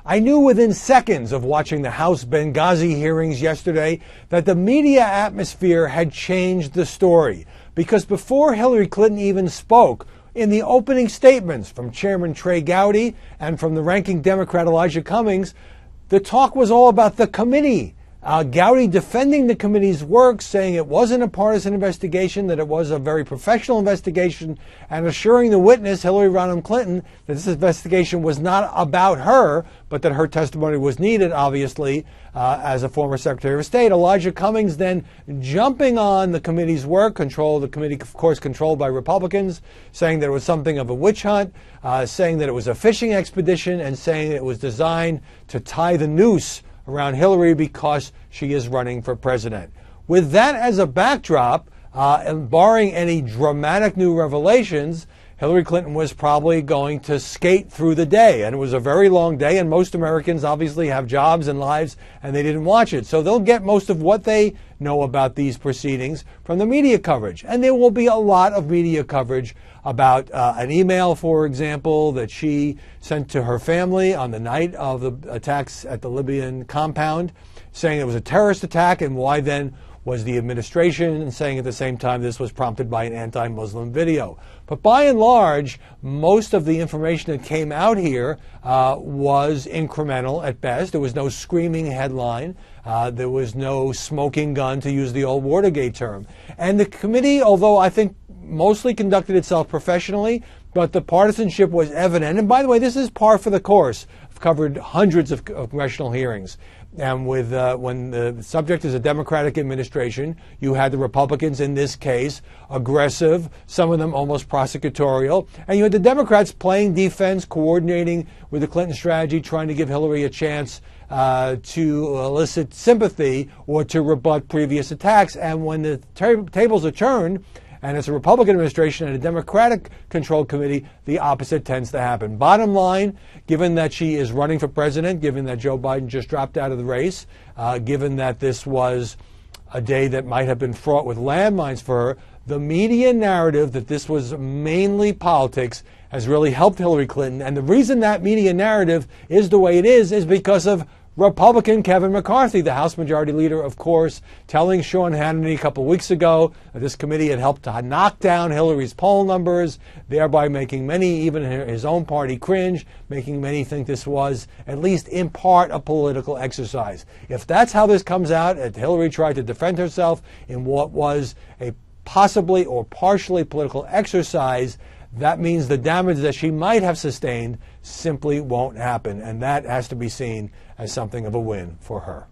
I knew within seconds of watching the House Benghazi hearings yesterday that the media atmosphere had changed the story. Because before Hillary Clinton even spoke, in the opening statements from Chairman Trey Gowdy and from the ranking Democrat Elijah Cummings, the talk was all about the committee. Gowdy defending the committee's work, saying it wasn't a partisan investigation, that it was a very professional investigation, and assuring the witness, Hillary Rodham Clinton, that this investigation was not about her, but that her testimony was needed, obviously, as a former Secretary of State. Elijah Cummings then jumping on the committee's work, the committee, of course, controlled by Republicans, saying that it was something of a witch hunt, saying that it was a fishing expedition, and saying it was designed to tie the noose around Hillary because she is running for president. With that as a backdrop, and barring any dramatic new revelations, Hillary Clinton was probably going to skate through the day. And it was a very long day, and most Americans obviously have jobs and lives, and they didn't watch it. So they'll get most of what they know about these proceedings from the media coverage. And there will be a lot of media coverage about an email, for example, that she sent to her family on the night of the attacks at the Libyan compound, saying it was a terrorist attack, and why then was the administration saying at the same time this was prompted by an anti-Muslim video. But by and large, most of the information that came out here was incremental at best. There was no screaming headline. There was no smoking gun, to use the old Watergate term. And the committee, although I think mostly conducted itself professionally, but the partisanship was evident. And by the way, this is par for the course. I've covered hundreds of congressional hearings. And with when the subject is a Democratic administration, you had the Republicans in this case aggressive, some of them almost prosecutorial, and you had the Democrats playing defense, coordinating with the Clinton strategy, trying to give Hillary a chance to elicit sympathy or to rebut previous attacks. And when the tables are turned, and it's a Republican administration and a Democratic-controlled committee, the opposite tends to happen. Bottom line, given that she is running for president, given that Joe Biden just dropped out of the race, given that this was a day that might have been fraught with landmines for her, the media narrative that this was mainly politics has really helped Hillary Clinton. And the reason that media narrative is the way it is because of Republican Kevin McCarthy, the House Majority Leader, of course, telling Sean Hannity a couple of weeks ago that this committee had helped to knock down Hillary's poll numbers, thereby making many, even his own party, cringe, making many think this was, at least in part, a political exercise. If that's how this comes out, and Hillary tried to defend herself in what was a possibly or partially political exercise, that means the damage that she might have sustained simply won't happen. And that has to be seen as something of a win for her.